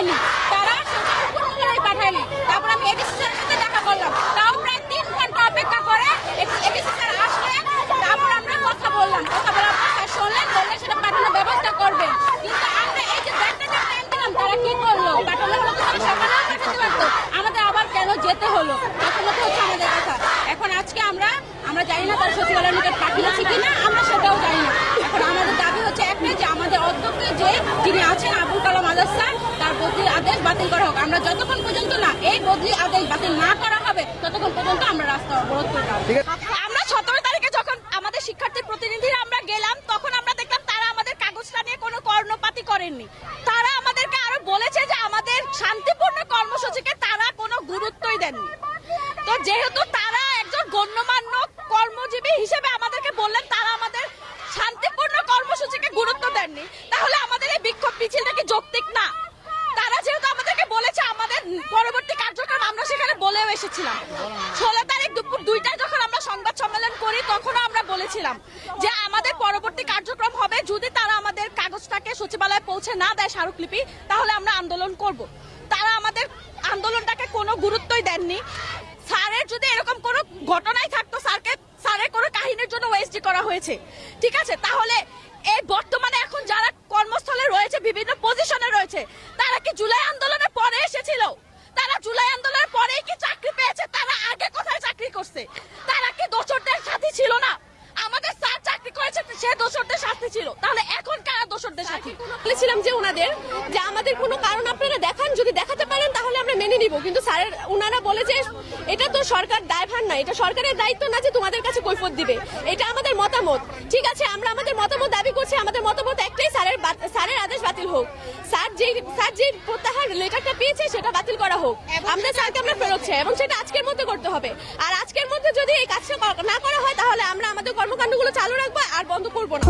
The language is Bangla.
পাঠায়নি, তারা উপরমহলেই পাঠায়নি। তারপর আমি এডিসি স্যারের সাথে দেখা করলাম, তাও প্রায় 3 ঘন্টা অপেক্ষা করে এডিসি স্যার আসলেন। তারপর আমরা কথা বললাম, কথা বলার পর স্যার শুনলেন, বললেন সেটা পাঠানোর ব্যবস্থা করবেন। কিন্তু আমরা এই যে দেড়টা টাইম দিলাম, তারা কি করলো? পাঠানো হলো তো তারা সকালেও পাঠাতে পারতো, আমাদের আবার কেন যেতে হলো? প্রথমত হচ্ছে আমাদের কথা। এখন আজকে আমরা জানি না তার সচিবালয়ের নিকট পাঠিয়েছি কিনা, আমরা সেটাও জানি না। এখন আমাদের দাবি হচ্ছে একটাই, যে আমাদের অধ্যক্ষ যিনি আছেন আবুল কালাম আজাদ স্যার, তার বদলির আদেশ বাতিল করা হোক। আমরা যতক্ষণ পর্যন্ত না এই বদলি আদেশ বাতিল না করা হবে, ততক্ষণ পর্যন্ত আমরা রাস্তা অবরোধ করব। আমরা 17 তারিখে যখন আমাদের শিক্ষার্থী প্রতিনিধিরা আমরা গেলাম, তখন আমরা দেখলাম তারা আমাদের কাগজটা নিয়ে কোনো কর্ণপাতই করেননি। তারা আমাদেরকে আরো বলেছে যে আমাদের শান্তিপূর্ণ কর্মসূচিকে তারা কোনো গুরুত্বই দেননি। তো যেহেতু তারা একজন গণ্যমান্য কর্মজীবী হিসেবে আমাদেরকে বললেন তারা আমাদের শান্তিপূর্ণ কর্মসূচিকে গুরুত্ব দেননি, তাহলে আমাদের এই বিক্ষোভ মিছিলটা কি যৌক্তিক না? তারা যেহেতু আমাদেরকে বলেছে আমাদের পরবর্তী কার্যক্রম, আমরা সেখানে বলেও এসেছিলাম। 16 তারিখ দুপুর 2টায় যখন আমরা সংবাদ সম্মেলন করি, তখনও আমরা বলেছিলাম যে আমাদের পরবর্তী কার্যক্রম হবে যদি তারা আমাদের কাগজটাকে সচিবালয়ে পৌঁছে না দেয় স্মারকলিপি, তাহলে আমরা আন্দোলন করব। তারা আমাদের আন্দোলনটাকে কোনো গুরুত্বই দেননি। স্যারের যদি এরকম কোনো ঘটনাই থাকতো, স্যারের কোনো কাহিনীর জন্য ওএসডি করা হয়েছে, ঠিক আছে, তাহলে এই বর্তমানে এখন যারা কর্মস্থলে রয়েছে, বিভিন্ন পজিশনে রয়েছে, তারা কি জুলাই আন্দোলনের পরে এসেছিল? তারা জুলাই আন্দোলনের পরেই কি চাকরি পেয়েছে? তারা আগে কোথায় চাকরি করছে? তারা কি দোসরদের সাথী ছিল না? আমাদের স্যার চাকরি করেছে, সে দোসরদের সাথী ছিল, তাহলে এখন কারা দোসরদের সাথী? বলেছিলাম যে ওনাদের যে আমাদের কোনো কারণ আপনারা দেখান, যদি দেখাতে পারেন তাহলে আমরা মেনে নিব, কিন্তু স্যারের ওনারা বলে যে এটা তো সরকার দায়ভার না, এটা সরকারের দায়িত্ব না যে তোমাদের কাছে কৈফিয়ত দিবে, এটা আমাদের মতামত। ঠিক আছে, আমরা আমাদের মতামত দাবি করছি, আমাদের মতামত একটাই, স্যারের আদেশ বাতিল হোক। স্যার যে প্রত্যাহার লেটারটা পেয়েছে সেটা বাতিল করা হোক, আমাদের স্যারকে আমরা ফেরত চাই, এবং সেটা আজকের মধ্যে করতে হবে। আর আজকের মধ্যে যদি এই কাজটা না করা হয়, তাহলে আমরা আমাদের কর্মকাণ্ডগুলো চালু রাখবো আর বন্ধ করবো না।